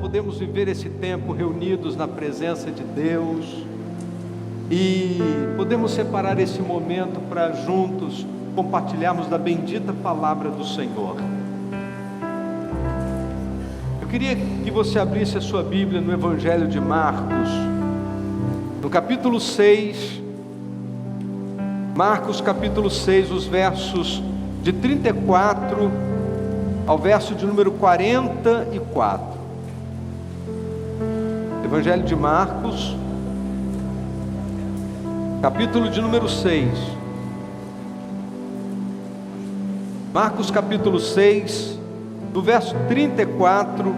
podemos viver esse tempo reunidos na presença de Deus e podemos separar esse momento para juntos compartilharmos da bendita palavra do Senhor. Eu queria que você abrisse a sua Bíblia no Evangelho de Marcos, no capítulo 6, Marcos capítulo 6, os versos de 34 ao verso de número 44. Evangelho de Marcos, capítulo de número 6. Marcos capítulo 6, do verso 34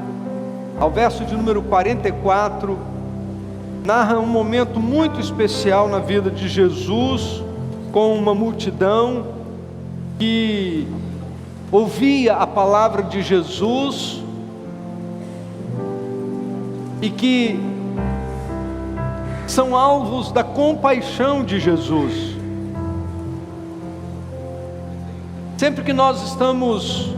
ao verso de número 44, narra um momento muito especial na vida de Jesus, com uma multidão que ouvia a palavra de Jesus e que são alvos da compaixão de Jesus. Sempre que nós estamos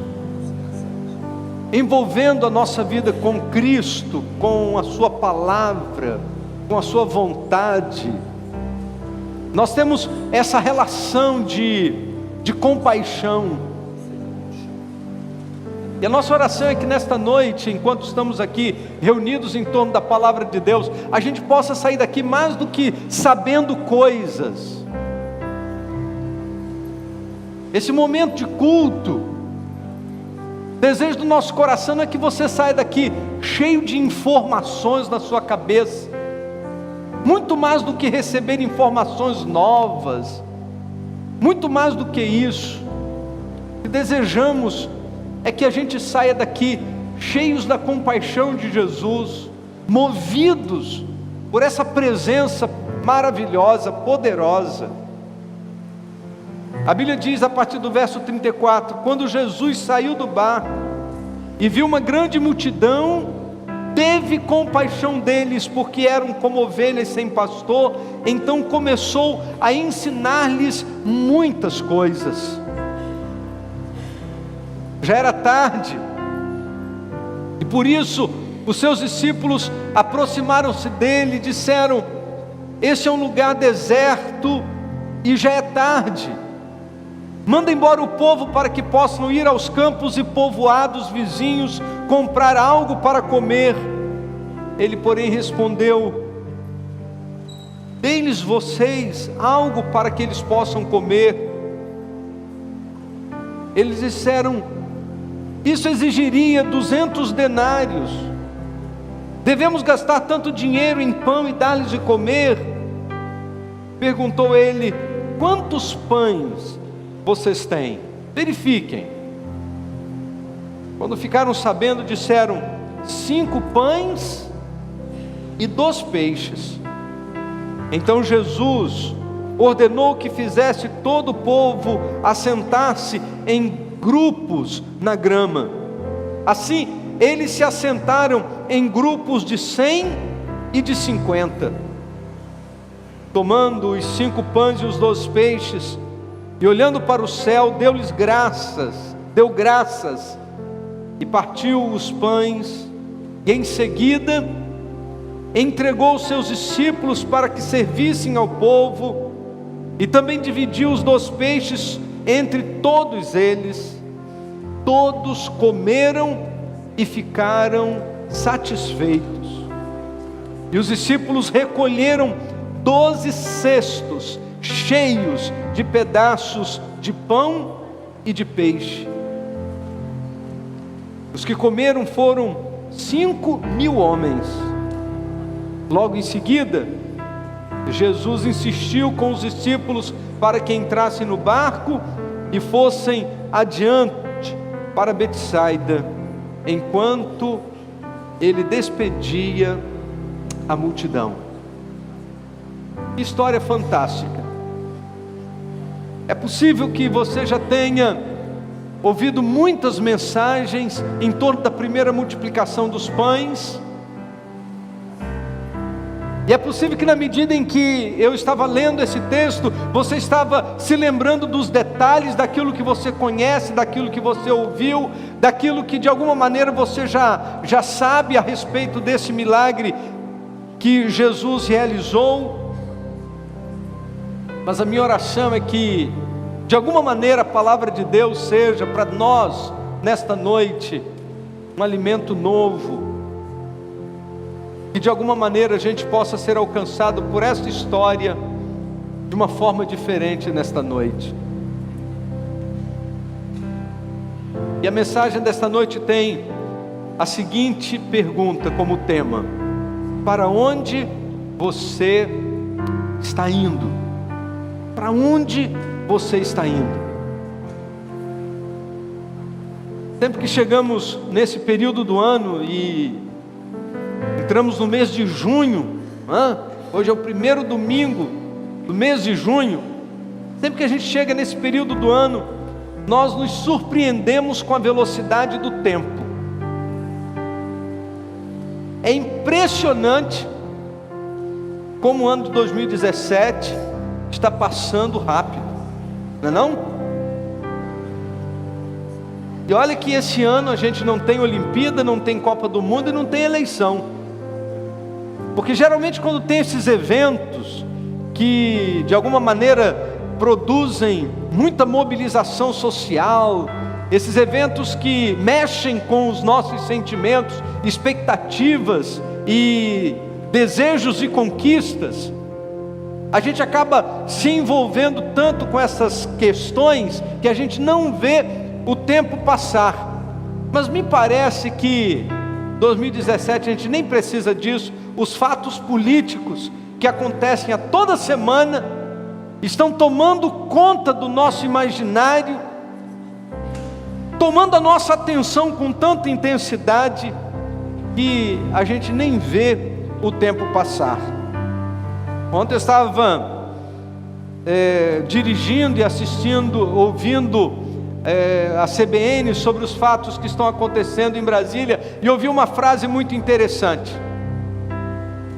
envolvendo a nossa vida com Cristo, com a sua palavra, com a sua vontade, nós temos essa relação de compaixão. E a nossa oração é que nesta noite, enquanto estamos aqui reunidos em torno da palavra de Deus, a gente possa sair daqui mais do que sabendo coisas. Esse momento de culto, o desejo do nosso coração é que você saia daqui cheio de informações na sua cabeça, muito mais do que receber informações novas, muito mais do que isso. O que desejamos é que a gente saia daqui cheios da compaixão de Jesus, movidos por essa presença maravilhosa, poderosa. A Bíblia diz a partir do verso 34, quando Jesus saiu do barco e viu uma grande multidão, teve compaixão deles, porque eram como ovelhas sem pastor, então começou a ensinar-lhes muitas coisas. Já era tarde, e por isso os seus discípulos aproximaram-se dele e disseram: este é um lugar deserto e já é tarde, manda embora o povo para que possam ir aos campos e povoados vizinhos comprar algo para comer. Ele, porém, respondeu: deem-lhes vocês algo para que eles possam comer. Eles disseram: isso exigiria 200 denários. Devemos gastar tanto dinheiro em pão e dar-lhes de comer? Perguntou ele: quantos pães vocês têm? Verifiquem. Quando ficaram sabendo, disseram: 5 pães e 2 peixes. Então Jesus ordenou que fizesse todo o povo assentar-se em grupos na grama. Assim eles se assentaram em grupos de 100 e de 50. Tomando os 5 pães e os 2 peixes, e olhando para o céu, deu graças, e partiu os pães, e em seguida entregou aos seus discípulos para que servissem ao povo, e também dividiu os 2 peixes entre todos eles. Todos comeram e ficaram satisfeitos. E os discípulos recolheram 12 cestos cheios de pedaços de pão e de peixe. Os que comeram foram 5.000 homens. Logo em seguida, Jesus insistiu com os discípulos para que entrassem no barco e fossem adiante para Betsaida, enquanto ele despedia a multidão. Que história fantástica! É possível que você já tenha ouvido muitas mensagens em torno da primeira multiplicação dos pães, E é possível que na medida em que eu estava lendo esse texto, você estava se lembrando dos detalhes daquilo que você conhece, daquilo que você ouviu, daquilo que de alguma maneira você já sabe a respeito desse milagre que Jesus realizou. Mas a minha oração é que, de alguma maneira, a palavra de Deus seja para nós, nesta noite, um alimento novo, que de alguma maneira a gente possa ser alcançado por esta história de uma forma diferente nesta noite. E a mensagem desta noite tem a seguinte pergunta como tema: para onde você está indo? Para onde você está indo? Sempre que chegamos nesse período do ano e entramos no mês de junho, hoje é o primeiro domingo do mês de junho. Sempre que a gente chega nesse período do ano, nós nos surpreendemos com a velocidade do tempo. É impressionante como o ano de 2017 está passando rápido, não é não? E olha que esse ano a gente não tem Olimpíada, não tem Copa do Mundo e não tem eleição. Porque geralmente quando tem esses eventos que de alguma maneira produzem muita mobilização social, esses eventos que mexem com os nossos sentimentos, expectativas e desejos e conquistas, a gente acaba se envolvendo tanto com essas questões que a gente não vê o tempo passar. Mas me parece que 2017 a gente nem precisa disso. Os fatos políticos que acontecem a toda semana estão tomando conta do nosso imaginário, tomando a nossa atenção com tanta intensidade que a gente nem vê o tempo passar. Ontem eu estava dirigindo e assistindo, ouvindo a CBN sobre os fatos que estão acontecendo em Brasília, e ouvi uma frase muito interessante.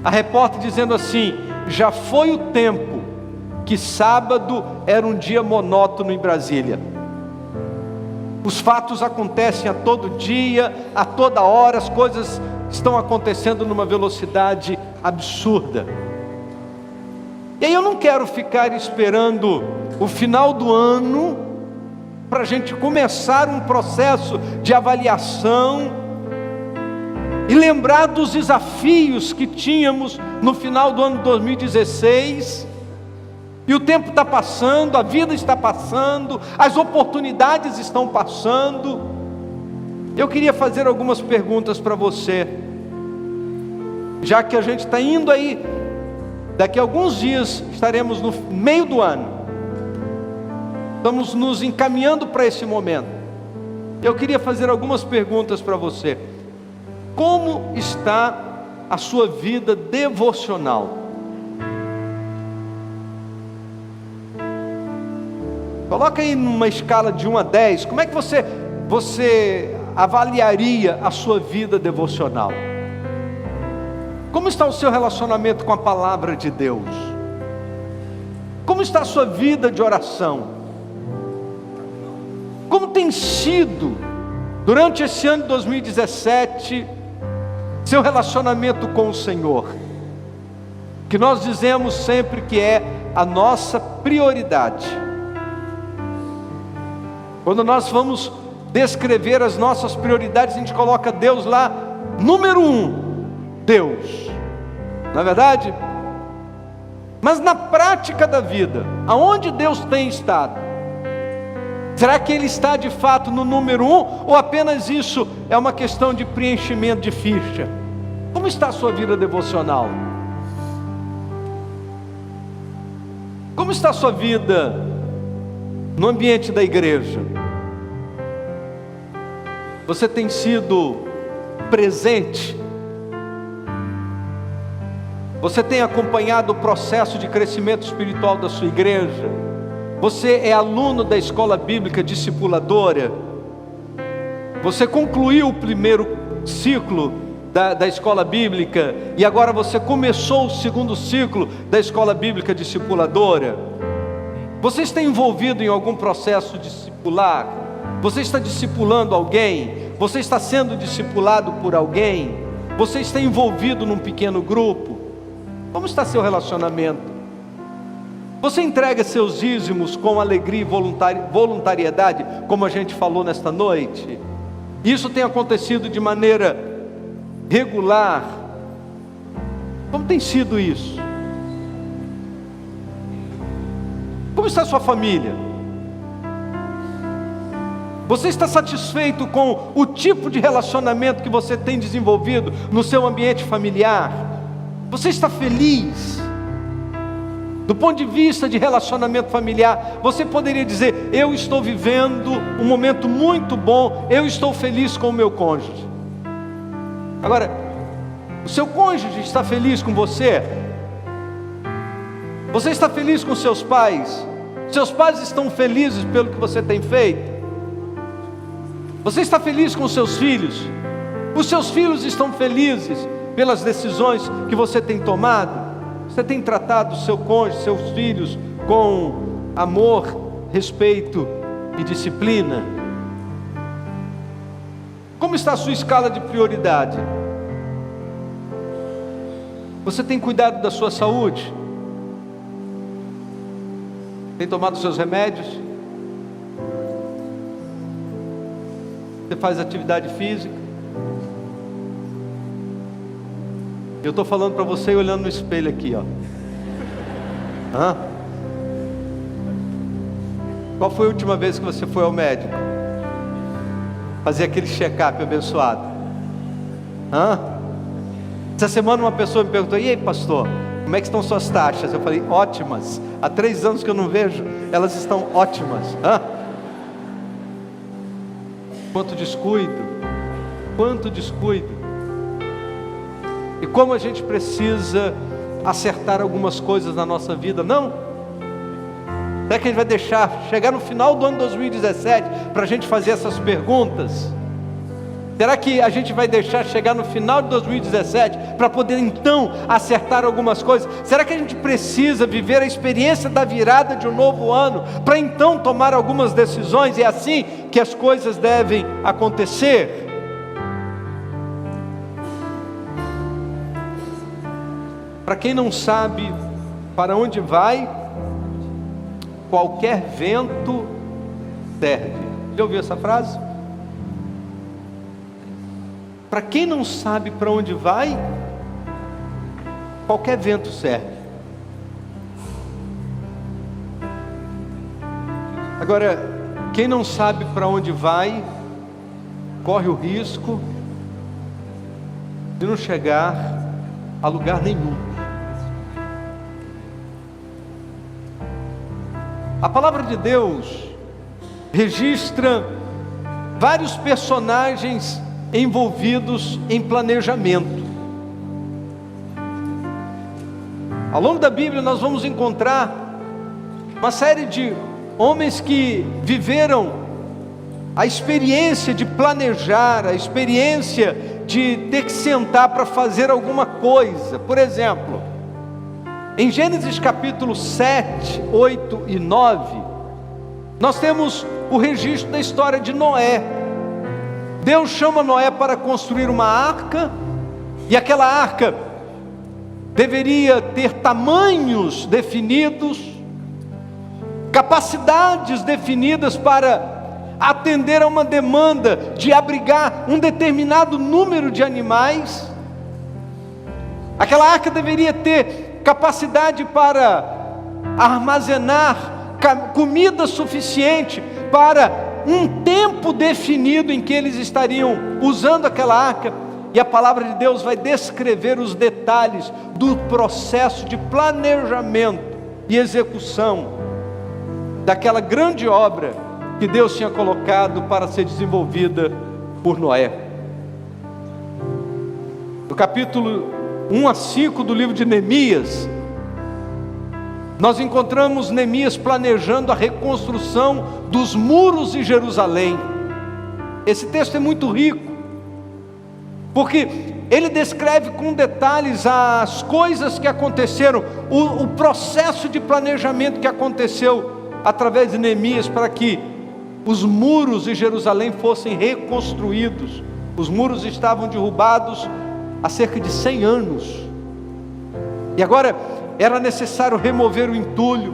A repórter dizendo assim: já foi o tempo que sábado era um dia monótono em Brasília. Os fatos acontecem a todo dia, a toda hora, as coisas estão acontecendo numa velocidade absurda. E aí eu não quero ficar esperando o final do ano para a gente começar um processo de avaliação e lembrar dos desafios que tínhamos no final do ano 2016, e o tempo está passando, a vida está passando, as oportunidades estão passando. Eu queria fazer algumas perguntas para você, já que a gente está indo aí, daqui a alguns dias estaremos no meio do ano, estamos nos encaminhando para esse momento. Eu queria fazer algumas perguntas para você. Como está a sua vida devocional? Coloca aí numa escala de 1 a 10, como é que você avaliaria a sua vida devocional? Como está o seu relacionamento com a palavra de Deus? Como está a sua vida de oração? Como tem sido, durante esse ano de 2017, seu relacionamento com o Senhor? Que nós dizemos sempre que é a nossa prioridade. Quando nós vamos descrever as nossas prioridades, a gente coloca Deus lá, número 1, Deus, não é verdade? Mas na prática da vida, aonde Deus tem estado? Será que Ele está de fato no número 1? Ou apenas isso é uma questão de preenchimento de ficha? Como está a sua vida devocional? Como está a sua vida no ambiente da igreja? Você tem sido presente? Você tem acompanhado o processo de crescimento espiritual da sua igreja? Você é aluno da escola bíblica discipuladora? Você concluiu o primeiro ciclo da escola bíblica, e agora você começou o segundo ciclo da escola bíblica discipuladora. Você está envolvido em algum processo discipular? Você está discipulando alguém? Você está sendo discipulado por alguém? Você está envolvido num pequeno grupo? Como está seu relacionamento? Você entrega seus dízimos com alegria e voluntariedade, como a gente falou nesta noite? Isso tem acontecido de maneira regular? Como tem sido isso? Como está a sua família? Você está satisfeito com o tipo de relacionamento que você tem desenvolvido no seu ambiente familiar? Você está feliz? Do ponto de vista de relacionamento familiar, você poderia dizer: eu estou vivendo um momento muito bom, eu estou feliz com o meu cônjuge. Agora, o seu cônjuge está feliz com você? Você está feliz com seus pais? Seus pais estão felizes pelo que você tem feito? Você está feliz com seus filhos? Os seus filhos estão felizes pelas decisões que você tem tomado? Você tem tratado seu cônjuge, seus filhos com amor, respeito e disciplina? Como está a sua escala de prioridade? Você tem cuidado da sua saúde? Tem tomado seus remédios? Você faz atividade física? Eu estou falando para você e olhando no espelho aqui, ó. Qual foi a última vez que você foi ao médico? Fazer aquele check-up abençoado? Essa semana uma pessoa me perguntou: e aí, pastor, como é que estão suas taxas? Eu falei: ótimas. Há 3 anos que eu não vejo, elas estão ótimas. Quanto descuido, quanto descuido. E como a gente precisa acertar algumas coisas na nossa vida, não? Será que a gente vai deixar chegar no final do ano 2017 para a gente fazer essas perguntas? Será que a gente vai deixar chegar no final de 2017 para poder então acertar algumas coisas? Será que a gente precisa viver a experiência da virada de um novo ano para então tomar algumas decisões? E é assim que as coisas devem acontecer? Para quem não sabe para onde vai, qualquer vento serve. Já ouviu essa frase? Para quem não sabe para onde vai, qualquer vento serve. Agora, quem não sabe para onde vai, corre o risco de não chegar a lugar nenhum. A palavra de Deus registra vários personagens envolvidos em planejamento. Ao longo da Bíblia nós vamos encontrar uma série de homens que viveram a experiência de planejar, a experiência de ter que sentar para fazer alguma coisa. Por exemplo, em Gênesis capítulo 7, 8 e 9, nós temos o registro da história de Noé. Deus chama Noé para construir uma arca, e aquela arca deveria ter tamanhos definidos, capacidades definidas para atender a uma demanda de abrigar um determinado número de animais. Aquela arca deveria ter capacidade para armazenar comida suficiente para um tempo definido em que eles estariam usando aquela arca. E a palavra de Deus vai descrever os detalhes do processo de planejamento e execução daquela grande obra que Deus tinha colocado para ser desenvolvida por Noé. No capítulo 1 a 5 do livro de Neemias, nós encontramos Neemias planejando a reconstrução dos muros de Jerusalém. Esse texto é muito rico, porque ele descreve com detalhes as coisas que aconteceram, o processo de planejamento que aconteceu através de Neemias para que os muros de Jerusalém fossem reconstruídos. Os muros estavam derrubados há cerca de 100 anos. E agora era necessário remover o entulho,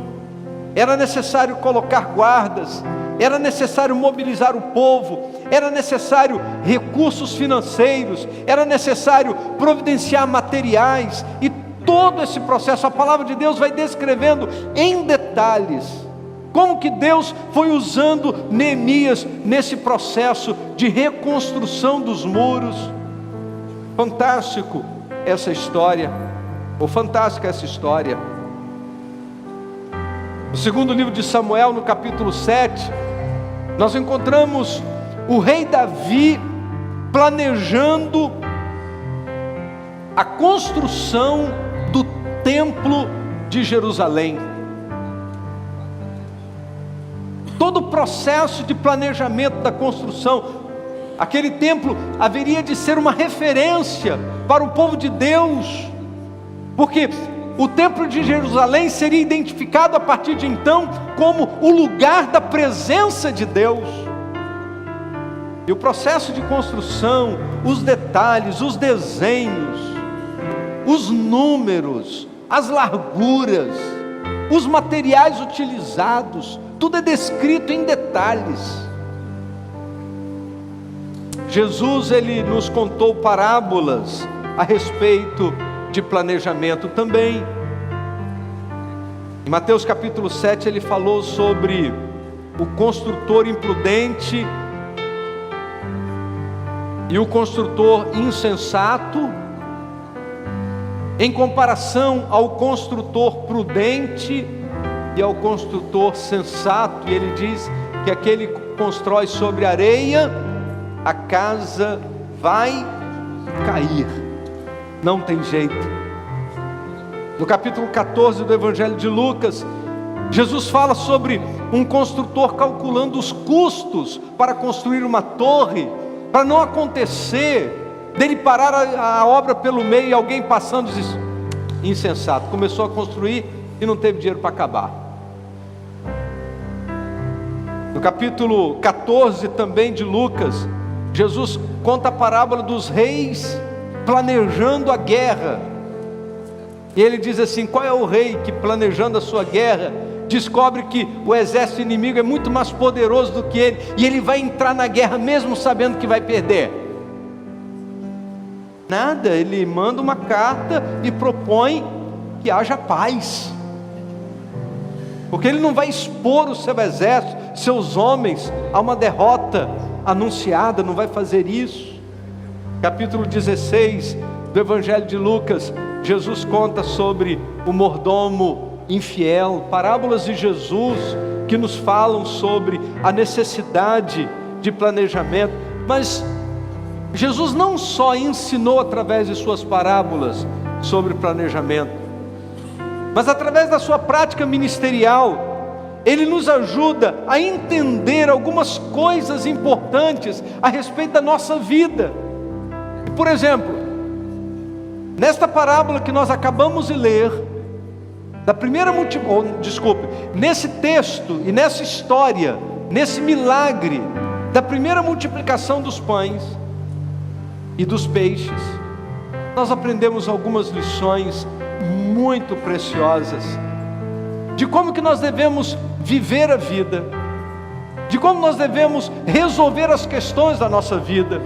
era necessário colocar guardas, era necessário mobilizar o povo, era necessário recursos financeiros, era necessário providenciar materiais, e todo esse processo, a palavra de Deus vai descrevendo em detalhes como que Deus foi usando Neemias nesse processo de reconstrução dos muros. Fantástico essa história, ou fantástica essa história. No segundo livro de Samuel, no capítulo 7, nós encontramos o rei Davi planejando a construção do templo de Jerusalém. Todo o processo de planejamento da construção, aquele templo haveria de ser uma referência para o povo de Deus, porque o templo de Jerusalém seria identificado a partir de então como o lugar da presença de Deus. E o processo de construção, os detalhes, os desenhos, os números, as larguras, os materiais utilizados, tudo é descrito em detalhes. Jesus, ele nos contou parábolas a respeito de planejamento também. Em Mateus capítulo 7 ele falou sobre o construtor imprudente e o construtor insensato, em comparação ao construtor prudente e ao construtor sensato. E ele diz que aquele que constrói sobre areia, a casa vai cair, não tem jeito. No capítulo 14 do Evangelho de Lucas, Jesus fala sobre um construtor calculando os custos para construir uma torre, para não acontecer dele parar a obra pelo meio e alguém passando e diz: insensato, começou a construir e não teve dinheiro para acabar. No capítulo 14 também de Lucas, Jesus conta a parábola dos reis planejando a guerra. E ele diz assim: qual é o rei que, planejando a sua guerra, descobre que o exército inimigo é muito mais poderoso do que ele, e ele vai entrar na guerra mesmo sabendo que vai perder? Nada, ele manda uma carta e propõe que haja paz, porque ele não vai expor o seu exército, seus homens, a uma derrota anunciada, não vai fazer isso. Capítulo 16 do Evangelho de Lucas, Jesus conta sobre o mordomo infiel, parábolas de Jesus que nos falam sobre a necessidade de planejamento. Mas Jesus não só ensinou através de suas parábolas sobre planejamento, mas através da sua prática ministerial, ele nos ajuda a entender algumas coisas importantes a respeito da nossa vida. Por exemplo, nesta parábola que nós acabamos de ler, nesse texto e nessa história, nesse milagre da primeira multiplicação dos pães e dos peixes, nós aprendemos algumas lições muito preciosas de como que nós devemos viver a vida, de como nós devemos resolver as questões da nossa vida.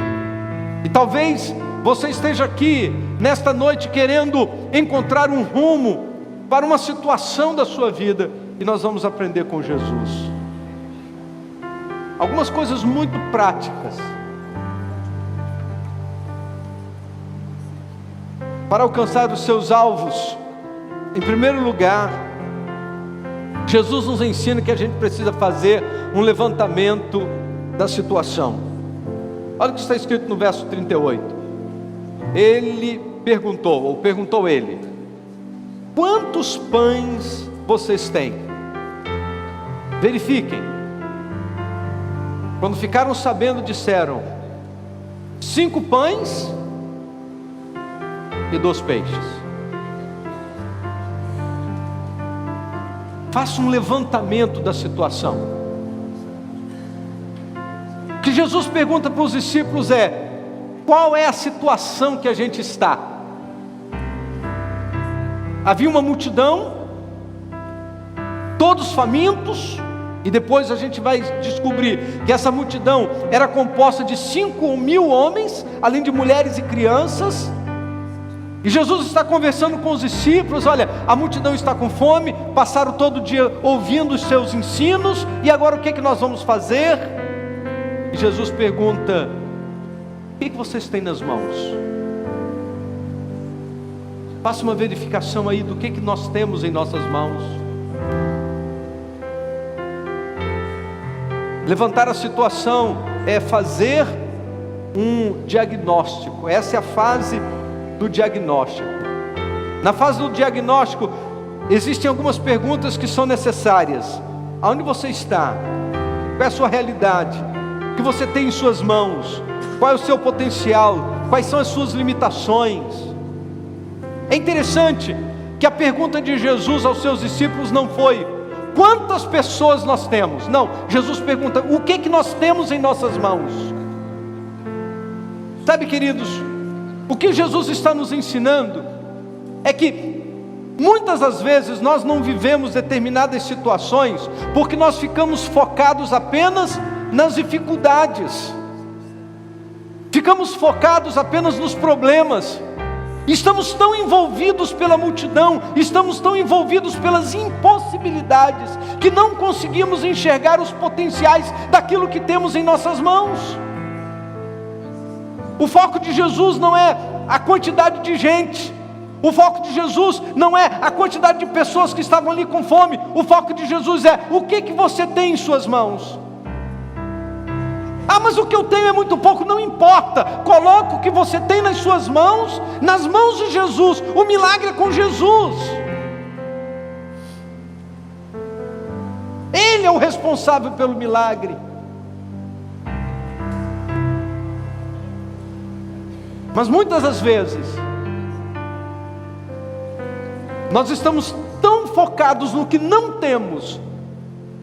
E talvez você esteja aqui nesta noite querendo encontrar um rumo para uma situação da sua vida, e nós vamos aprender com Jesus algumas coisas muito práticas para alcançar os seus alvos. Em primeiro lugar, Jesus nos ensina que a gente precisa fazer um levantamento da situação. Olha o que está escrito no verso 38. Ele perguntou ele: quantos pães vocês têm? Verifiquem. Quando ficaram sabendo, disseram: 5 pães e 2 peixes. Faça um levantamento da situação. O que Jesus pergunta para os discípulos é: qual é a situação que a gente está? Havia uma multidão, todos famintos, e depois a gente vai descobrir que essa multidão era composta de 5.000 homens, além de mulheres e crianças. E Jesus está conversando com os discípulos: olha, a multidão está com fome, passaram todo dia ouvindo os seus ensinos, e agora o que nós vamos fazer? E Jesus pergunta: o que vocês têm nas mãos? Faça uma verificação aí do que nós temos em nossas mãos. Levantar a situação é fazer um diagnóstico. Essa é a fase do diagnóstico. Na fase do diagnóstico, existem algumas perguntas que são necessárias. Aonde você está? Qual é a sua realidade? O que você tem em suas mãos? Qual é o seu potencial? Quais são as suas limitações? É interessante que a pergunta de Jesus aos seus discípulos não foi: quantas pessoas nós temos? Não, Jesus pergunta: o que nós temos em nossas mãos? Sabe, queridos, o que Jesus está nos ensinando é que muitas das vezes nós não vivemos determinadas situações porque nós ficamos focados apenas nas dificuldades, ficamos focados apenas nos problemas. Estamos tão envolvidos pela multidão, estamos tão envolvidos pelas impossibilidades, que não conseguimos enxergar os potenciais daquilo que temos em nossas mãos. O foco de Jesus não é a quantidade de gente, o foco de Jesus não é a quantidade de pessoas que estavam ali com fome. O foco de Jesus é: o que você tem em suas mãos? Ah, mas o que eu tenho é muito pouco. Não importa, coloca o que você tem nas suas mãos, nas mãos de Jesus. O milagre é com Jesus. Ele é o responsável pelo milagre. Mas muitas das vezes nós estamos tão focados no que não temos,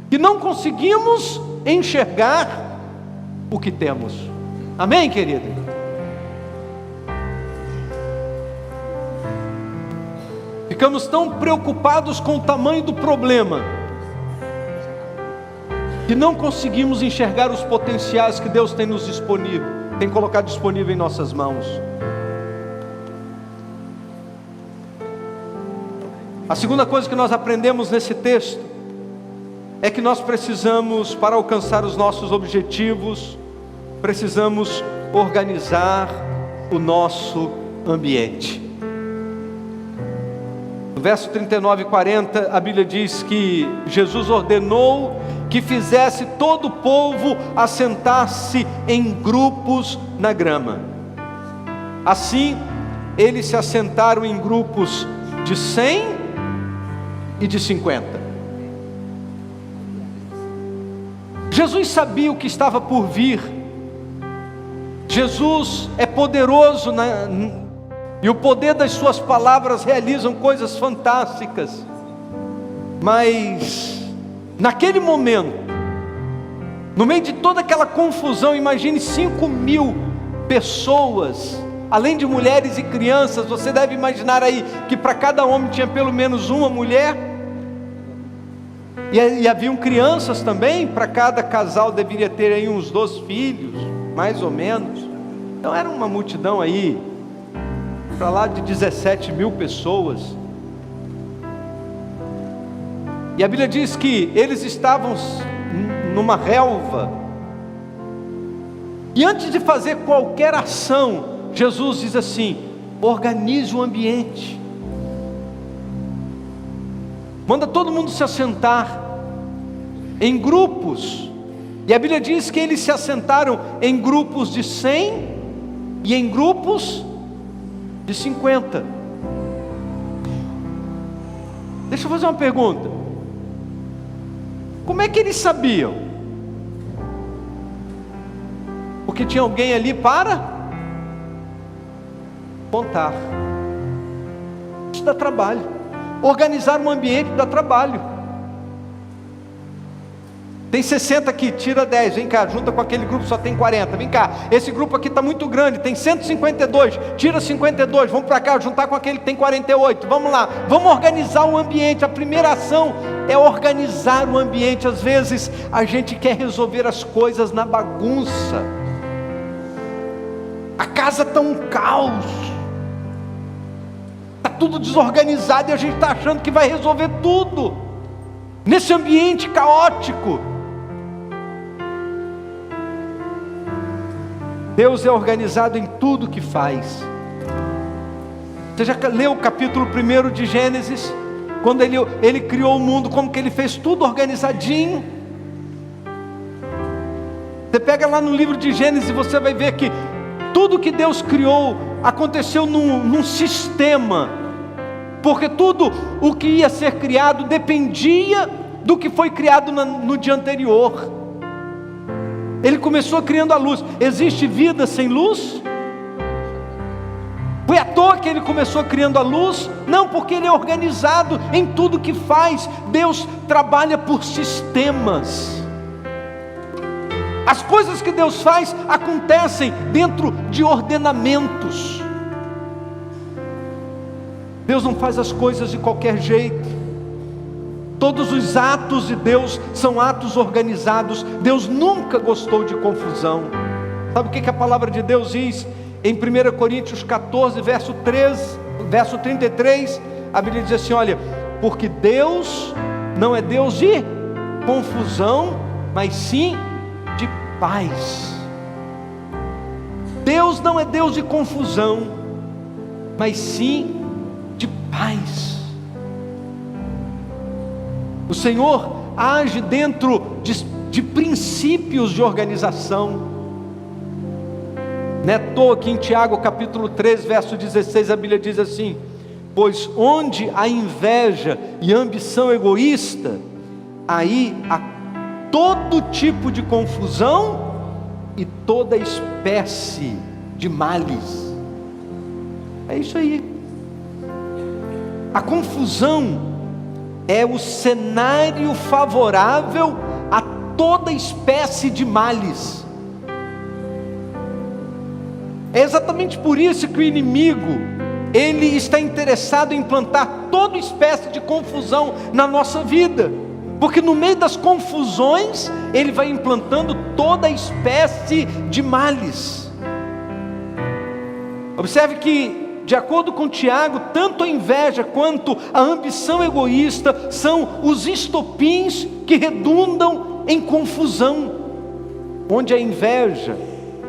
que não conseguimos enxergar o que temos. Amém, querido? Ficamos tão preocupados com o tamanho do problema que não conseguimos enxergar os potenciais que Deus tem nos disponível, tem colocado disponível em nossas mãos. A segunda coisa que nós aprendemos nesse texto é que nós precisamos, para alcançar os nossos objetivos, precisamos organizar o nosso ambiente. No verso 39 e 40, a Bíblia diz que Jesus ordenou que fizesse todo o povo assentar-se em grupos na grama. Assim, eles se assentaram em grupos de 100 e de 50. Jesus sabia o que estava por vir. Jesus é poderoso, e o poder das suas palavras realizam coisas fantásticas. Mas naquele momento, no meio de toda aquela confusão, imagine 5.000 pessoas, além de mulheres e crianças. Você deve imaginar aí que para cada homem tinha pelo menos uma mulher, e haviam crianças também. Para cada casal deveria ter aí uns 12 filhos, mais ou menos. Então era uma multidão aí, para lá de 17.000 pessoas. E a Bíblia diz que eles estavam numa relva, e antes de fazer qualquer ação, Jesus diz assim: organize o ambiente, manda todo mundo se assentar em grupos. E a Bíblia diz que eles se assentaram em grupos de 100 e em grupos de 50. Deixa eu fazer uma pergunta: como é que eles sabiam? Porque tinha alguém ali para contar. Isso dá trabalho. Organizar um ambiente dá trabalho. Tem 60 aqui, tira 10, vem cá, junta com aquele grupo, só tem 40, vem cá, esse grupo aqui está muito grande, tem 152, tira 52, vamos para cá, juntar com aquele que tem 48, vamos lá, vamos organizar o ambiente. A primeira ação é organizar o ambiente. Às vezes a gente quer resolver as coisas na bagunça, a casa está um caos, está tudo desorganizado e a gente está achando que vai resolver tudo, nesse ambiente caótico. Deus é organizado em tudo que faz. Você já leu o capítulo 1 de Gênesis? Quando ele criou o mundo, como que ele fez tudo organizadinho? Você pega lá no livro de Gênesis e você vai ver que tudo que Deus criou aconteceu num sistema, porque tudo o que ia ser criado dependia do que foi criado no dia anterior. Ele começou criando a luz. Existe vida sem luz? Foi à toa que ele começou criando a luz? Não, porque ele é organizado em tudo que faz. Deus trabalha por sistemas. As coisas que Deus faz acontecem dentro de ordenamentos. Deus não faz as coisas de qualquer jeito. Todos os atos de Deus são atos organizados. Deus nunca gostou de confusão. Sabe o que a palavra de Deus diz? Em 1 Coríntios 14, verso 33, a Bíblia diz assim, olha, porque Deus não é Deus de confusão, mas sim de paz. Deus não é Deus de confusão, mas sim de paz. O Senhor age dentro de princípios de organização. Não é à toa que em Tiago capítulo 3, verso 16, a Bíblia diz assim, pois onde há inveja e ambição egoísta, aí há todo tipo de confusão e toda espécie de males. É isso aí. A confusão é o cenário favorável a toda espécie de males. É exatamente por isso que o inimigo, ele está interessado em implantar toda espécie de confusão na nossa vida, porque no meio das confusões, ele vai implantando toda espécie de males. Observe que, de acordo com Tiago, tanto a inveja quanto a ambição egoísta são os estopins que redundam em confusão. Onde há inveja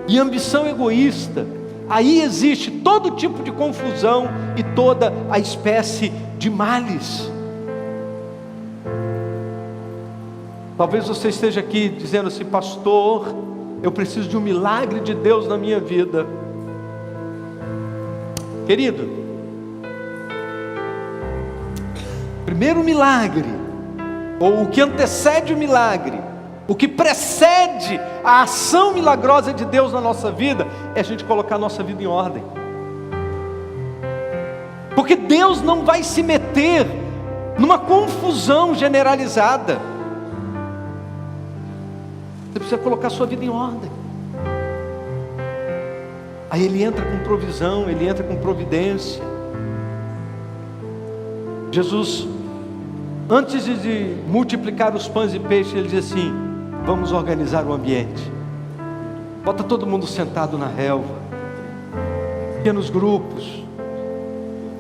e ambição egoísta, aí existe todo tipo de confusão e toda a espécie de males. Talvez você esteja aqui dizendo assim, pastor, eu preciso de um milagre de Deus na minha vida. Querido, primeiro milagre, ou o que antecede o milagre, o que precede a ação milagrosa de Deus na nossa vida, é a gente colocar a nossa vida em ordem. Porque Deus não vai se meter numa confusão generalizada. Você precisa colocar a sua vida em ordem. Aí Ele entra com provisão, Ele entra com providência. Jesus, antes de multiplicar os pães e peixes, Ele diz assim, vamos organizar o ambiente. Bota todo mundo sentado na relva, pequenos grupos,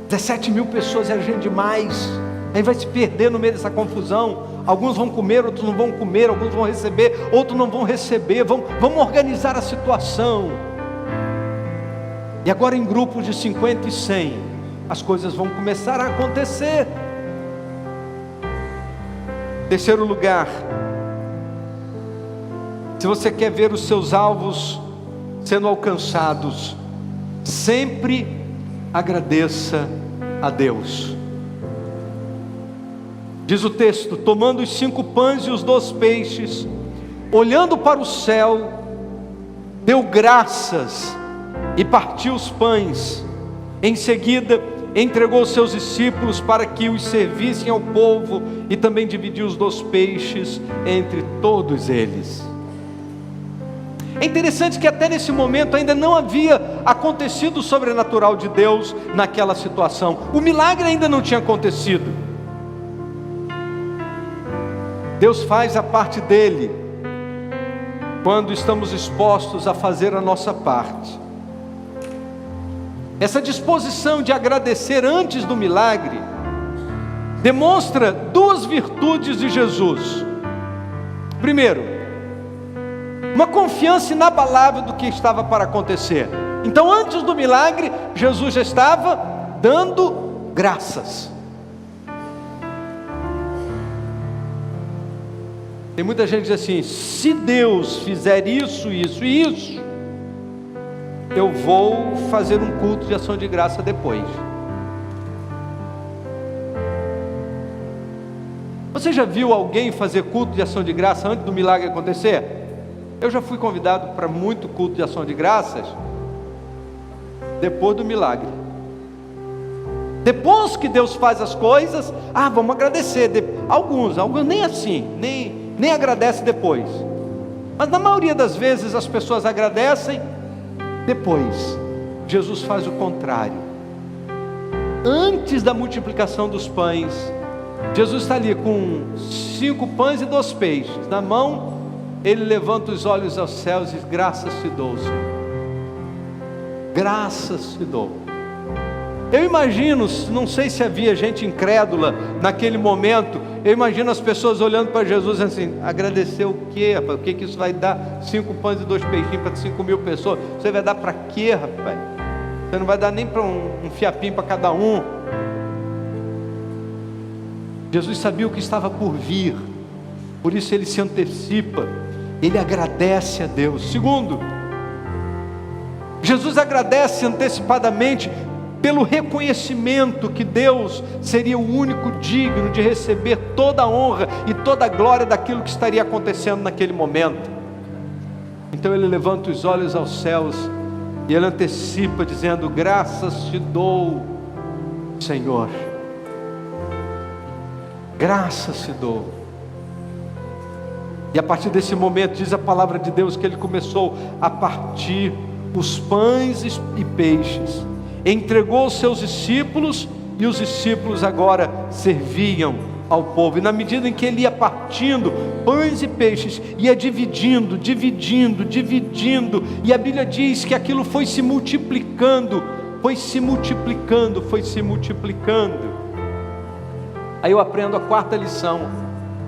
17 mil pessoas é gente demais. Aí vai se perder no meio dessa confusão. Alguns vão comer, outros não vão comer, alguns vão receber, outros não vão receber. Vamos organizar a situação. E agora em grupos de 50 e 100, as coisas vão começar a acontecer. Terceiro lugar, se você quer ver os seus alvos sendo alcançados, sempre agradeça a Deus. Diz o texto, tomando os 5 pães e os 2 peixes, olhando para o céu, deu graças e partiu os pães. Em seguida, entregou os seus discípulos para que os servissem ao povo e também dividiu os 2 peixes entre todos eles. É interessante que até nesse momento ainda não havia acontecido o sobrenatural de Deus naquela situação. O milagre ainda não tinha acontecido. Deus faz a parte dele quando estamos dispostos a fazer a nossa parte. Essa disposição de agradecer antes do milagre demonstra 2 virtudes de Jesus. Primeiro, uma confiança inabalável do que estava para acontecer. Então, antes do milagre, Jesus já estava dando graças. Tem muita gente que diz assim: se Deus fizer isso, isso e isso, eu vou fazer um culto de ação de graça depois. Você já viu alguém fazer culto de ação de graça antes do milagre acontecer? Eu já fui convidado para muito culto de ação de graças depois do milagre. Depois que Deus faz as coisas, vamos agradecer. Alguns nem assim, nem agradecem depois. Mas na maioria das vezes as pessoas agradecem depois. Jesus faz o contrário. Antes da multiplicação dos pães, Jesus está ali com 5 pães e 2 peixes na mão. Ele levanta os olhos aos céus e diz: graças te dou, Senhor. Graças te dou. Eu imagino, não sei se havia gente incrédula naquele momento. Eu imagino as pessoas olhando para Jesus assim: agradecer o quê, rapaz? O que isso vai dar? 5 pães e 2 peixinhos para 5.000 pessoas. Você vai dar para quê, rapaz? Você não vai dar nem para um fiapinho para cada um. Jesus sabia o que estava por vir, por isso ele se antecipa, ele agradece a Deus. Segundo, Jesus agradece antecipadamente pelo reconhecimento que Deus seria o único digno de receber toda a honra e toda a glória daquilo que estaria acontecendo naquele momento. Então ele levanta os olhos aos céus e ele antecipa dizendo: graças te dou, Senhor. Graças te dou. E a partir desse momento diz a palavra de Deus que ele começou a partir os pães e peixes, entregou aos seus discípulos, e os discípulos agora serviam ao povo. E na medida em que ele ia partindo pães e peixes, ia dividindo, e a Bíblia diz que aquilo foi se multiplicando. Aí eu aprendo a 4ª lição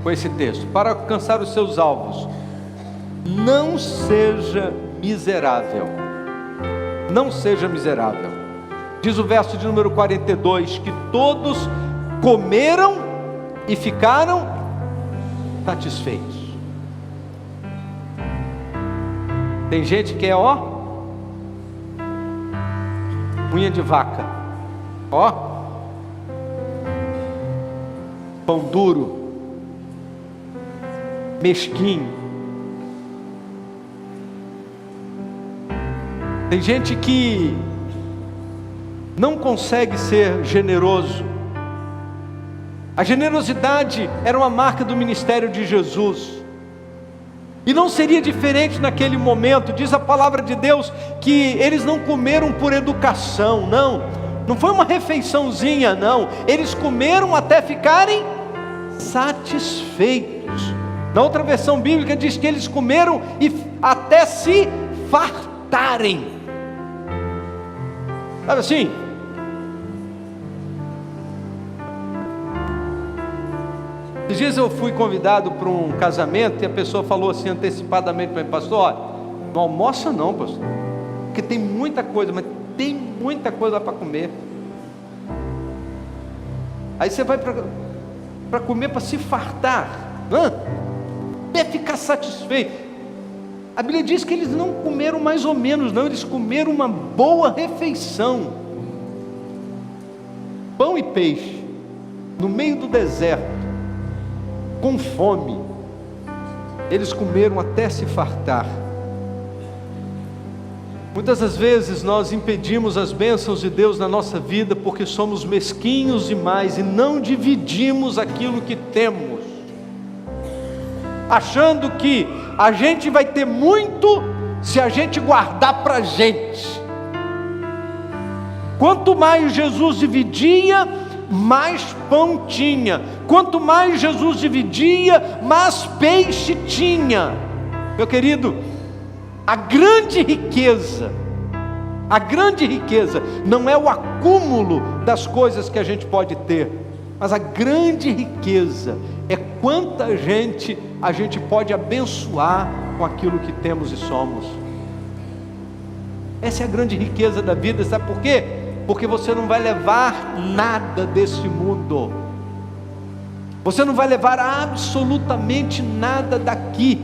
com esse texto: para alcançar os seus alvos, não seja miserável. Não seja miserável. Diz o verso de número 42, que todos comeram e ficaram satisfeitos. Tem gente que é unha de vaca, pão duro, mesquinho. Tem gente que não consegue ser generoso. A generosidade era uma marca do ministério de Jesus, e não seria diferente naquele momento. Diz a palavra de Deus que eles não comeram por educação, não foi uma refeiçãozinha, não. Eles comeram até ficarem satisfeitos. Na outra versão bíblica diz que eles comeram e até se fartarem. Sabe assim? Esses dias eu fui convidado para um casamento e a pessoa falou assim antecipadamente para mim: pastor, olha, não almoça não, pastor, porque tem muita coisa, mas tem muita coisa para comer. Aí você vai para comer para se fartar, até ficar satisfeito. A Bíblia diz que eles não comeram mais ou menos, não, eles comeram uma boa refeição. Pão e peixe, no meio do deserto, com fome, eles comeram até se fartar. Muitas das vezes nós impedimos as bênçãos de Deus na nossa vida porque somos mesquinhos demais e não dividimos aquilo que temos, achando que a gente vai ter muito se a gente guardar para a gente. Quanto mais Jesus dividia, mais pão tinha. Quanto mais Jesus dividia, mais peixe tinha. Meu querido, a grande riqueza não é o acúmulo das coisas que a gente pode ter, mas a grande riqueza é quanta gente a gente pode abençoar com aquilo que temos e somos. Essa é a grande riqueza da vida, sabe por quê? Porque você não vai levar nada desse mundo, você não vai levar absolutamente nada daqui.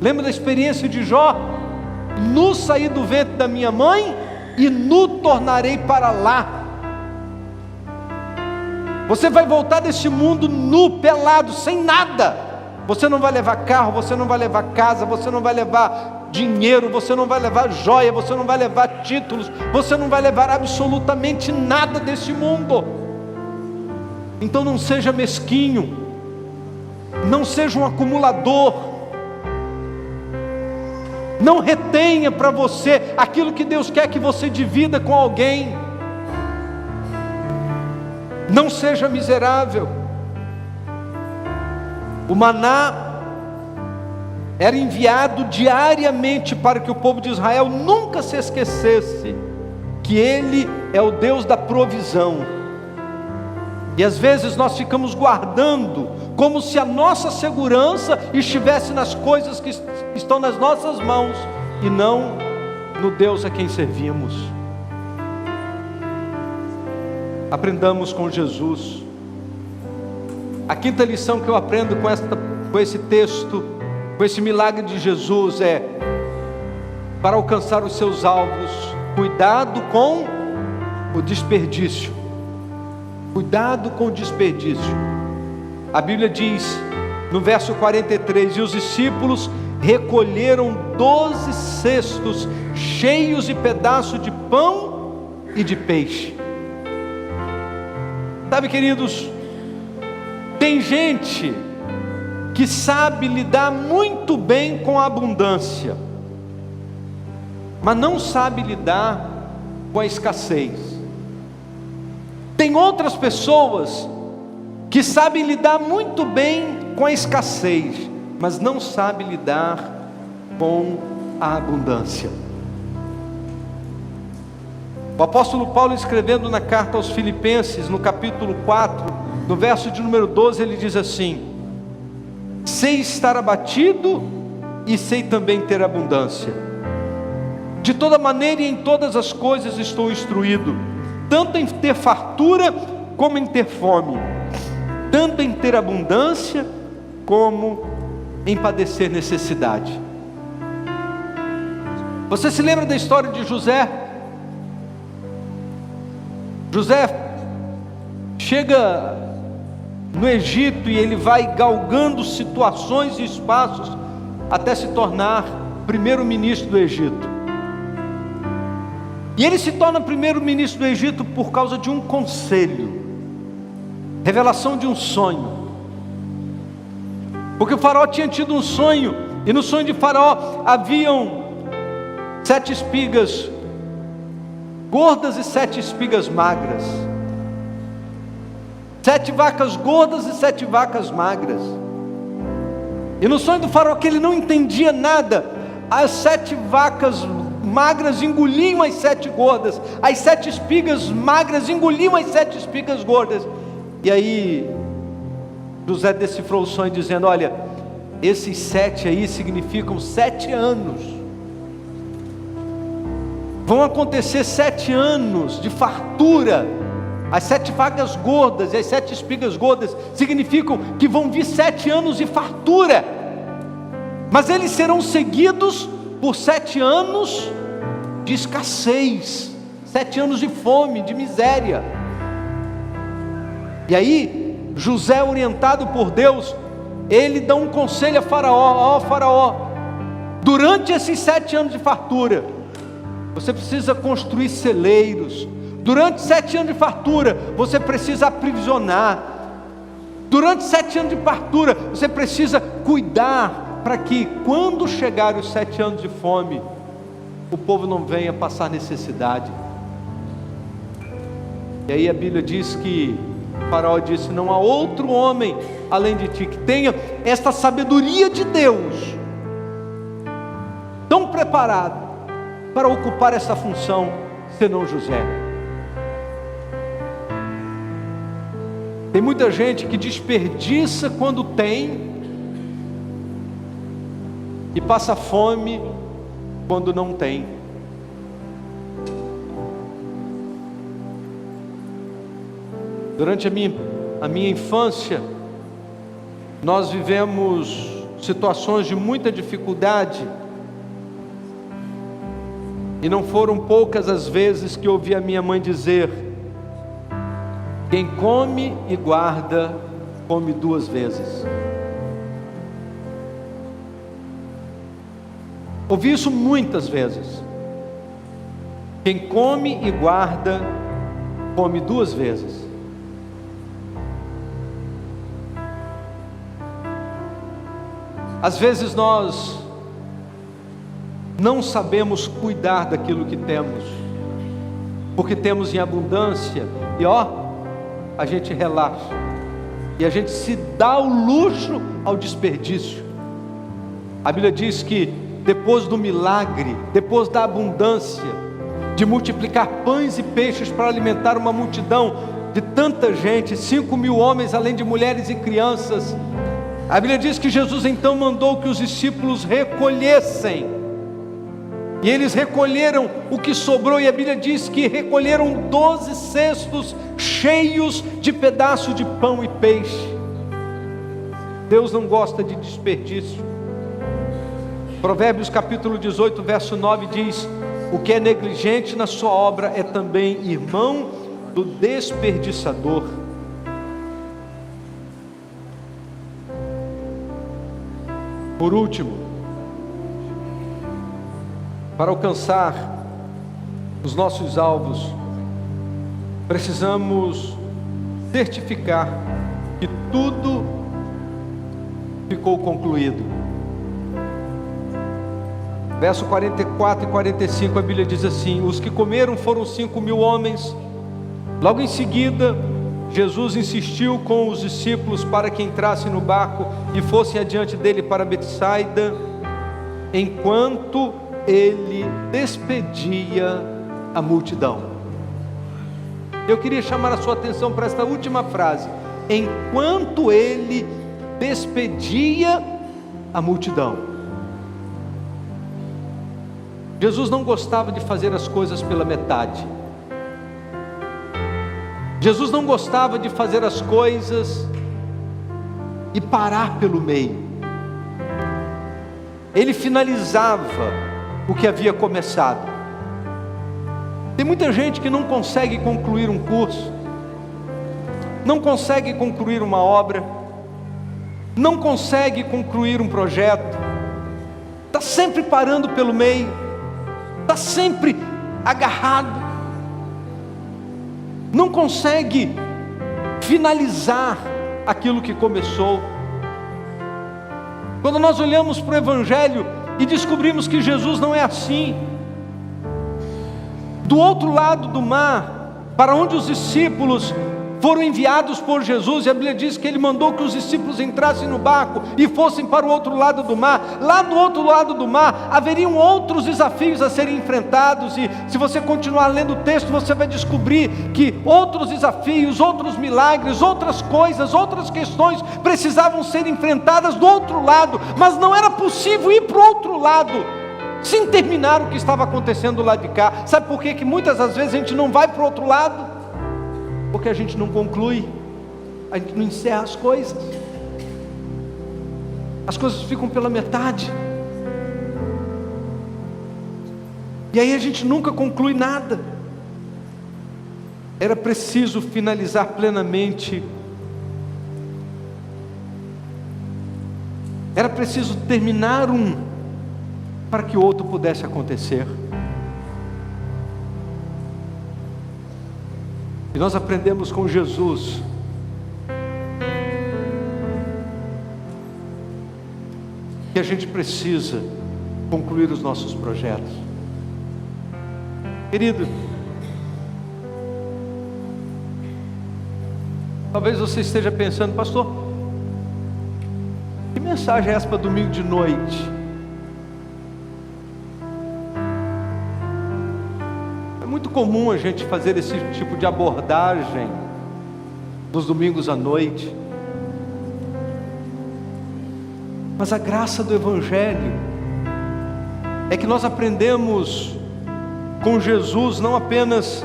Lembra da experiência de Jó? Nu saí do ventre da minha mãe e nu tornarei para lá. Você vai voltar desse mundo nu, pelado, sem nada. Você não vai levar carro, você não vai levar casa, você não vai levar dinheiro, você não vai levar joia, você não vai levar títulos, você não vai levar absolutamente nada desse mundo. Então não seja mesquinho, não seja um acumulador, não retenha para você aquilo que Deus quer que você divida com alguém. Não seja miserável. O maná era enviado diariamente para que o povo de Israel nunca se esquecesse que Ele é o Deus da provisão. E às vezes nós ficamos guardando como se a nossa segurança estivesse nas coisas que estão nas nossas mãos e não no Deus a quem servimos. Aprendamos com Jesus. A quinta lição que eu aprendo com esse texto, com esse milagre de Jesus é: para alcançar os seus alvos, cuidado com o desperdício. Cuidado com o desperdício. A Bíblia diz no verso 43: e os discípulos recolheram 12 cestos cheios de pedaços de pão e de peixe. Sabe, queridos, tem gente que sabe lidar muito bem com a abundância, mas não sabe lidar com a escassez. Tem outras pessoas que sabem lidar muito bem com a escassez, mas não sabem lidar com a abundância. O apóstolo Paulo, escrevendo na carta aos Filipenses, no capítulo 4, no verso de número 12, ele diz assim: sei estar abatido e sei também ter abundância. De toda maneira e em todas as coisas estou instruído, tanto em ter fartura como em ter fome, tanto em ter abundância como em padecer necessidade. Você se lembra da história de José? José chega no Egito e ele vai galgando situações e espaços até se tornar primeiro-ministro do Egito. E ele se torna primeiro-ministro do Egito por causa de um conselho, revelação de um sonho. Porque o faraó tinha tido um sonho, e no sonho de faraó haviam 7 espigas gordas e 7 espigas magras, 7 vacas gordas e 7 vacas magras. E no sonho do faraó, que ele não entendia nada, as 7 vacas magras engoliam as 7 gordas, as 7 espigas magras engoliam as 7 espigas gordas. E aí José decifrou o sonho dizendo: olha, esses 7 aí significam 7 anos. Vão acontecer 7 anos de fartura. As 7 vacas gordas e as 7 espigas gordas significam que vão vir 7 anos de fartura, mas eles serão seguidos por 7 anos de escassez, 7 anos de fome, de miséria. E aí José, orientado por Deus, ele dá um conselho a Faraó: ó Faraó, durante esses 7 anos de fartura, você precisa construir celeiros. Durante 7 anos de fartura, você precisa aprisionar. Durante 7 anos de fartura, você precisa cuidar para que quando chegarem os 7 anos de fome, o povo não venha passar necessidade. E aí a Bíblia diz que o faraó disse: não há outro homem além de ti que tenha esta sabedoria de Deus, tão preparado para ocupar essa função, senão José. Tem muita gente que desperdiça quando tem e passa fome quando não tem. Durante a minha infância, nós vivemos situações de muita dificuldade, e não foram poucas as vezes que ouvi a minha mãe dizer: quem come e guarda, come 2 vezes. Ouvi isso muitas vezes. Quem come e guarda, come 2 vezes. Às vezes nós não sabemos cuidar daquilo que temos, porque temos em abundância, e a gente relaxa, e a gente se dá o luxo ao desperdício. A Bíblia diz que depois do milagre, depois da abundância, de multiplicar pães e peixes para alimentar uma multidão de tanta gente, 5.000 homens, além de mulheres e crianças, a Bíblia diz que Jesus então mandou que os discípulos recolhessem, e eles recolheram o que sobrou, e a Bíblia diz que recolheram 12 cestos cheios de pedaços de pão e peixe. Deus não gosta de desperdício. Provérbios capítulo 18, verso 9 diz: o que é negligente na sua obra é também irmão do desperdiçador. Por último, para alcançar os nossos alvos, precisamos certificar que tudo ficou concluído. Verso 44 e 45, a Bíblia diz assim: os que comeram foram 5.000 homens. Logo em seguida, Jesus insistiu com os discípulos para que entrassem no barco e fossem adiante dele para Betsaida, enquanto ele despedia a multidão. Eu queria chamar a sua atenção para esta última frase: enquanto ele despedia a multidão. Jesus não gostava de fazer as coisas pela metade. Jesus não gostava de fazer as coisas e parar pelo meio. Ele finalizava o que havia começado. Tem muita gente que não consegue concluir um curso, não consegue concluir uma obra, não consegue concluir um projeto, está sempre parando pelo meio, está sempre agarrado, não consegue finalizar aquilo que começou. Quando nós olhamos para o Evangelho e descobrimos que Jesus não é assim, do outro lado do mar, para onde os discípulos foram enviados por Jesus, e a Bíblia diz que ele mandou que os discípulos entrassem no barco e fossem para o outro lado do mar. Lá do outro lado do mar haveriam outros desafios a serem enfrentados, e se você continuar lendo o texto, você vai descobrir que outros desafios, outros milagres, outras coisas, outras questões precisavam ser enfrentadas do outro lado, mas não era possível ir para o outro lado sem terminar o que estava acontecendo lá de cá. Sabe por que muitas das vezes a gente não vai para o outro lado? Porque a gente não conclui, a gente não encerra as coisas ficam pela metade, e aí a gente nunca conclui nada. Era preciso finalizar plenamente, era preciso terminar um, para que o outro pudesse acontecer. E nós aprendemos com Jesus que a gente precisa concluir os nossos projetos. Querido, talvez você esteja pensando: pastor, que mensagem é essa para domingo de noite? É muito comum a gente fazer esse tipo de abordagem nos domingos à noite. Mas a graça do Evangelho é que nós aprendemos com Jesus não apenas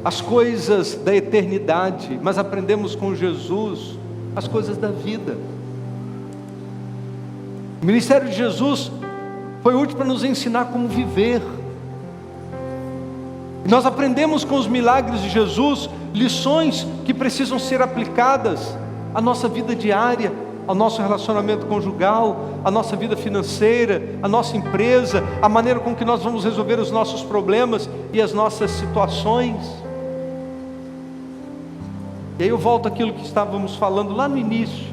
as coisas da eternidade, mas aprendemos com Jesus as coisas da vida. O ministério de Jesus foi útil para nos ensinar como viver. E nós aprendemos com os milagres de Jesus lições que precisam ser aplicadas à nossa vida diária, ao nosso relacionamento conjugal, à nossa vida financeira, à nossa empresa, a maneira com que nós vamos resolver os nossos problemas e as nossas situações. E aí eu volto àquilo que estávamos falando lá no início.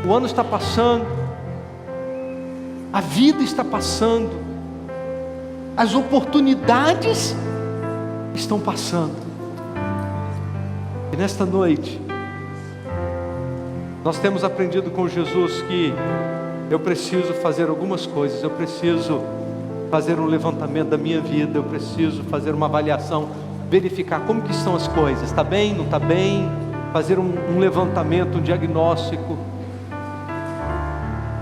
O ano está passando, a vida está passando, as oportunidades estão passando. E nesta noite, nós temos aprendido com Jesus que eu preciso fazer algumas coisas, eu preciso fazer um levantamento da minha vida, eu preciso fazer uma avaliação, verificar como que estão as coisas, está bem, não está bem, fazer um levantamento, um diagnóstico.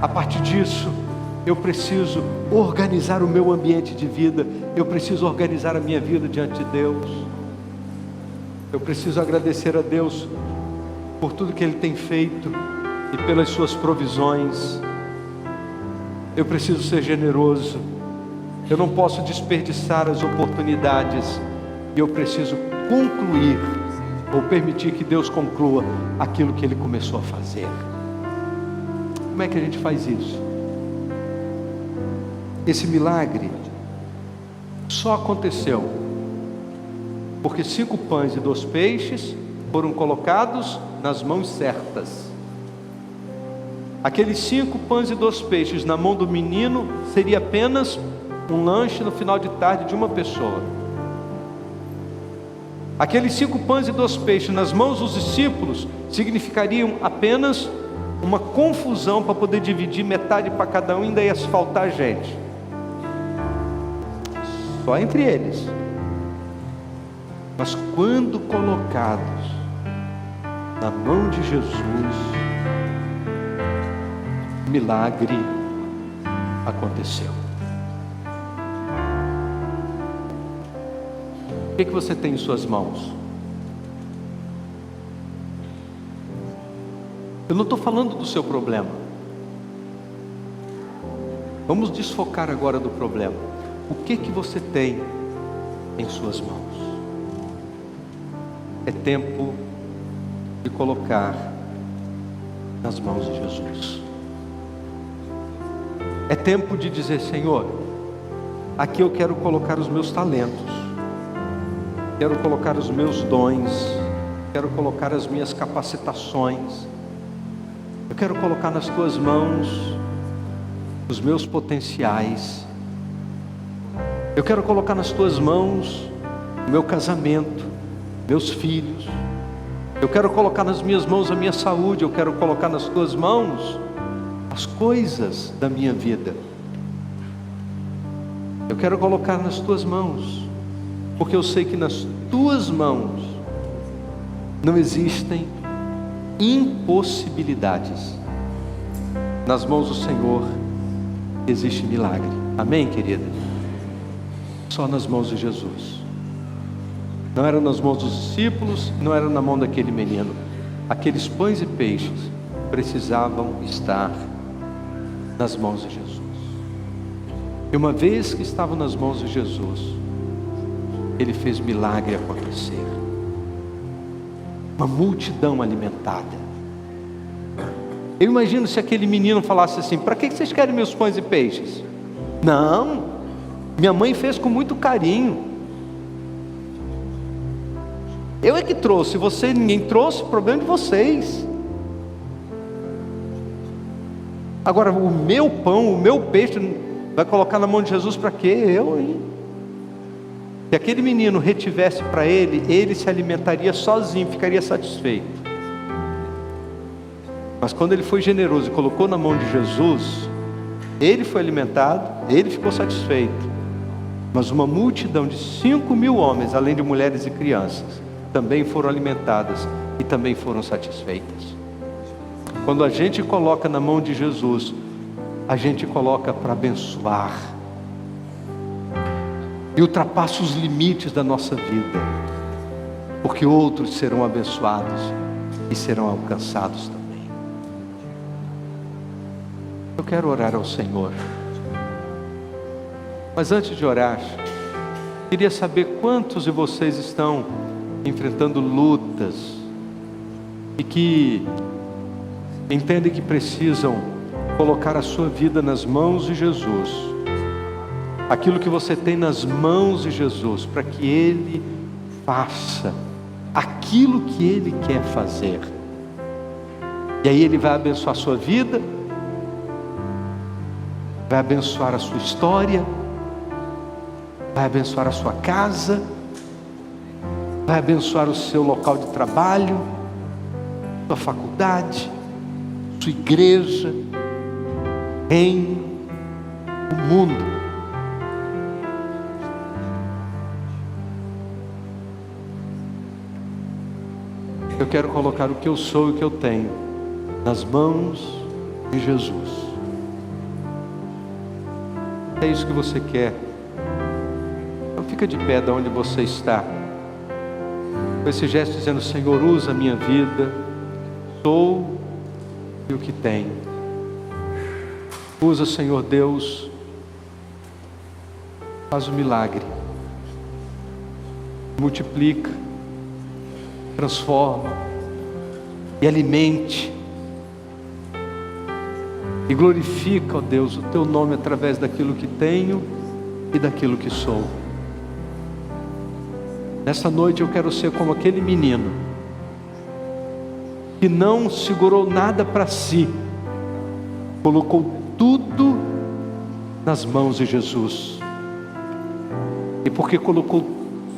A partir disso, eu preciso organizar o meu ambiente de vida, eu preciso organizar a minha vida diante de Deus. Eu preciso agradecer a Deus por tudo que Ele tem feito e pelas suas provisões. Eu preciso ser generoso, eu não posso desperdiçar as oportunidades, e eu preciso concluir, ou permitir que Deus conclua aquilo que Ele começou a fazer. Como é que a gente faz isso? Esse milagre só aconteceu porque 5 pães e 2 peixes foram colocados nas mãos certas. Aqueles 5 pães e 2 peixes na mão do menino seria apenas um lanche no final de tarde de uma pessoa. Aqueles 5 pães e 2 peixes nas mãos dos discípulos significariam apenas uma confusão para poder dividir metade para cada um e ainda ia faltar gente. Só entre eles. Mas quando colocados na mão de Jesus, milagre aconteceu. O que você tem em suas mãos? Eu não estou falando do seu problema. Vamos desfocar agora do problema. O que você tem em suas mãos? É tempo de colocar nas mãos de Jesus. É tempo de dizer: Senhor, aqui eu quero colocar os meus talentos, quero colocar os meus dons, quero colocar as minhas capacitações, eu quero colocar nas tuas mãos os meus potenciais, eu quero colocar nas tuas mãos o meu casamento, meus filhos, eu quero colocar nas minhas mãos a minha saúde, eu quero colocar nas tuas mãos as coisas da minha vida, eu quero colocar nas tuas mãos, porque eu sei que nas tuas mãos não existem impossibilidades. Nas mãos do Senhor existe milagre. Amém, querida? Só nas mãos de Jesus. Não era nas mãos dos discípulos, não era na mão daquele menino. Aqueles pães e peixes precisavam estar nas mãos de Jesus. E uma vez que estavam nas mãos de Jesus, Ele fez milagre acontecer. Uma multidão alimentada. Eu imagino se aquele menino falasse assim: para que vocês querem meus pães e peixes? Não, Minha mãe fez com muito carinho. Eu é que trouxe, ninguém trouxe, problema de vocês. Agora, o meu pão, o meu peixe, vai colocar na mão de Jesus para quê? Eu, hein? Se aquele menino retivesse para ele, ele se alimentaria sozinho, ficaria satisfeito. Mas quando ele foi generoso e colocou na mão de Jesus, ele foi alimentado, ele ficou satisfeito. Mas uma multidão de 5.000 homens, além de mulheres e crianças, também foram alimentadas e também foram satisfeitas. Quando a gente coloca na mão de Jesus, a gente coloca para abençoar e ultrapassa os limites da nossa vida, porque outros serão abençoados e serão alcançados também. Eu quero orar ao Senhor, mas antes de orar, queria saber quantos de vocês estão enfrentando lutas e que entendem que precisam colocar a sua vida nas mãos de Jesus, aquilo que você tem nas mãos de Jesus, para que Ele faça aquilo que Ele quer fazer, e aí Ele vai abençoar a sua vida, vai abençoar a sua história, vai abençoar a sua casa, vai abençoar o seu local de trabalho, sua faculdade, sua igreja, reino, o mundo. Eu quero colocar o que eu sou e o que eu tenho nas mãos de Jesus. É isso que você quer. Então fica de pé de onde você está, com esse gesto dizendo: Senhor, usa a minha vida, sou e o que tenho. Usa, Senhor Deus, faz um milagre, multiplica, transforma e alimente e glorifica, ó Deus, o Teu nome através daquilo que tenho e daquilo que sou. Nessa noite eu quero ser como aquele menino que não segurou nada para si, colocou tudo nas mãos de Jesus. E porque colocou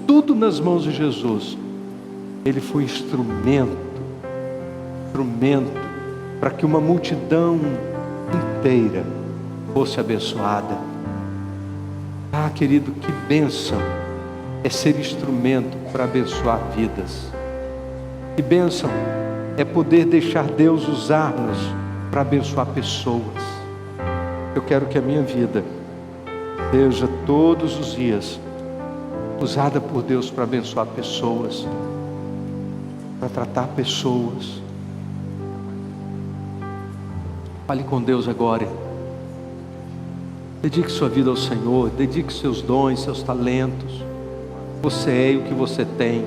tudo nas mãos de Jesus, ele foi instrumento para que uma multidão inteira fosse abençoada. Ah, querido, que bênção é ser instrumento para abençoar vidas. Que bênção é poder deixar Deus usar-nos para abençoar pessoas. Eu quero que a minha vida seja todos os dias usada por Deus para abençoar pessoas, para tratar pessoas. Fale com Deus agora. Dedique sua vida ao Senhor, dedique seus dons, seus talentos. Você é e o que você tem.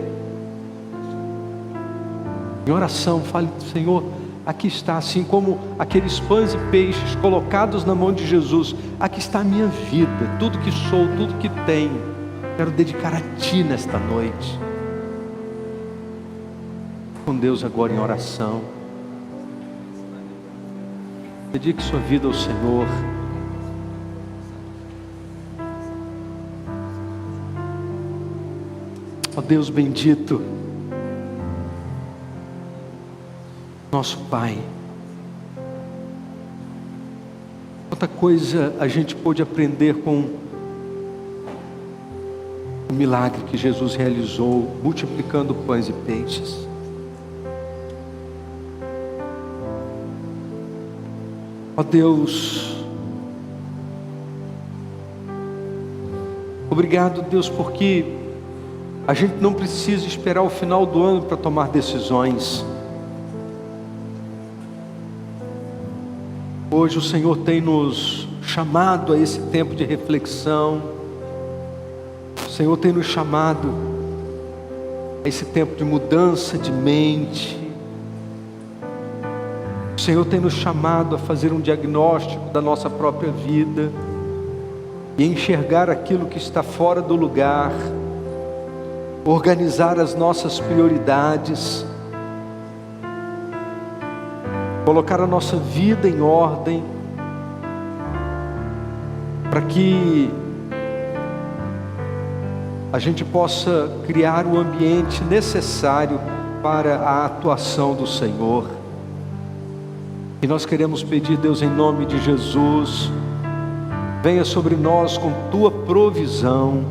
Em oração, fale: Senhor, aqui está, assim como aqueles pães e peixes colocados na mão de Jesus, aqui está a minha vida, tudo que sou, tudo que tenho, quero dedicar a Ti nesta noite. Com Deus agora em oração. Dedique sua vida ao Senhor. Ó Deus bendito, nosso Pai, quanta coisa a gente pôde aprender com o milagre que Jesus realizou, multiplicando pães e peixes. Ó Deus, obrigado, Deus, porque a gente não precisa esperar o final do ano para tomar decisões. Hoje o Senhor tem nos chamado a esse tempo de reflexão. O Senhor tem nos chamado a esse tempo de mudança de mente. O Senhor tem nos chamado a fazer um diagnóstico da nossa própria vida. e enxergar aquilo que está fora do lugar, organizar as nossas prioridades, colocar a nossa vida em ordem, para que a gente possa criar o ambiente necessário para a atuação do Senhor. E nós queremos pedir, Deus, em nome de Jesus, venha sobre nós com tua provisão,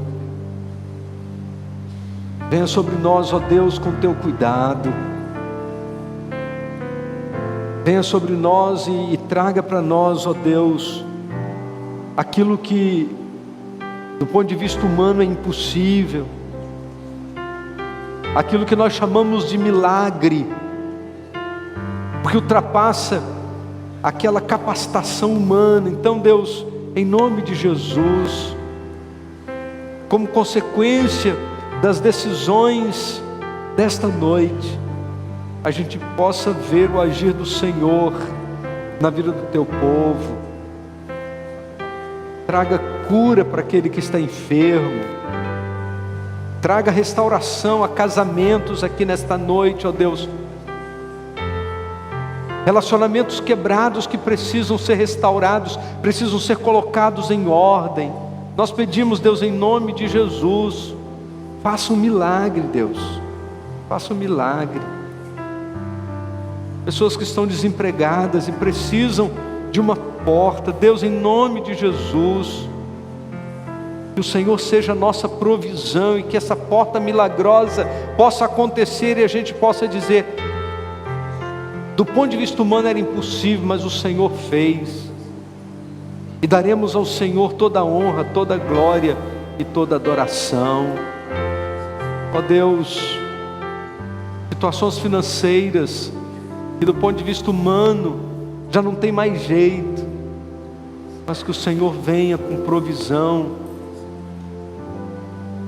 venha sobre nós, ó Deus, com teu cuidado, venha sobre nós e traga para nós, ó Deus, aquilo que do ponto de vista humano é impossível, aquilo que nós chamamos de milagre, porque ultrapassa aquela capacitação humana. Então, Deus, em nome de Jesus, como consequência das decisões desta noite, a gente possa ver o agir do Senhor na vida do teu povo. Traga cura para aquele que está enfermo, traga restauração a casamentos aqui nesta noite, ó Deus, relacionamentos quebrados que precisam ser restaurados, precisam ser colocados em ordem. Nós pedimos, Deus, em nome de Jesus, faça um milagre, Deus, faça um milagre. Pessoas que estão desempregadas e precisam de uma porta, Deus, em nome de Jesus, que o Senhor seja a nossa provisão e que essa porta milagrosa possa acontecer e a gente possa dizer: do ponto de vista humano era impossível, mas o Senhor fez. E daremos ao Senhor toda a honra, toda a glória e toda a adoração. Ó Deus, situações financeiras que do ponto de vista humano já não tem mais jeito, mas que o Senhor venha com provisão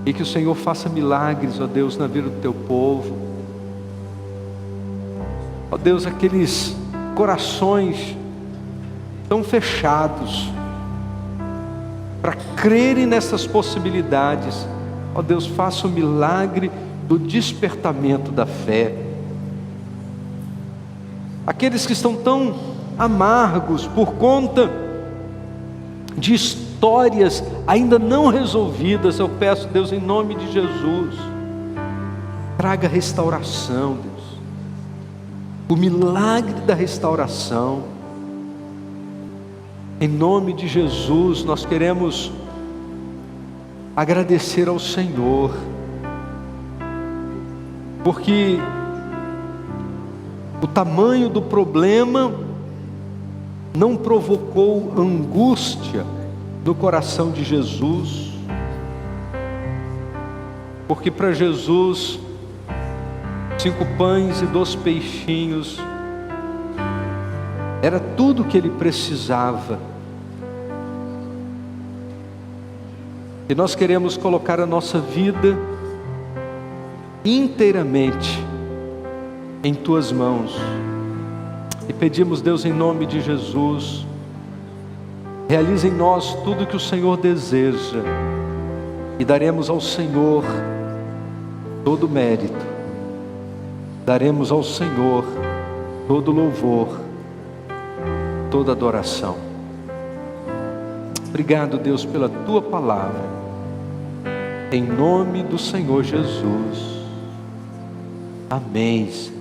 e que o Senhor faça milagres, ó Deus, na vida do teu povo. Ó Deus, aqueles corações tão fechados para crerem nessas possibilidades, ó Deus, faça o milagre do despertamento da fé. Aqueles que estão tão amargos por conta de histórias ainda não resolvidas, eu peço, Deus, em nome de Jesus, traga restauração, Deus, o milagre da restauração. Em nome de Jesus, nós queremos agradecer ao Senhor, porque o tamanho do problema não provocou angústia no coração de Jesus, porque para Jesus 5 pães e 2 peixinhos era tudo o que ele precisava. E nós queremos colocar a nossa vida inteiramente em tuas mãos e pedimos, Deus, em nome de Jesus, realize em nós tudo o que o Senhor deseja e daremos ao Senhor todo o mérito, daremos ao Senhor todo o louvor, toda a adoração. Obrigado, Deus, pela tua palavra, em nome do Senhor Jesus. Amém.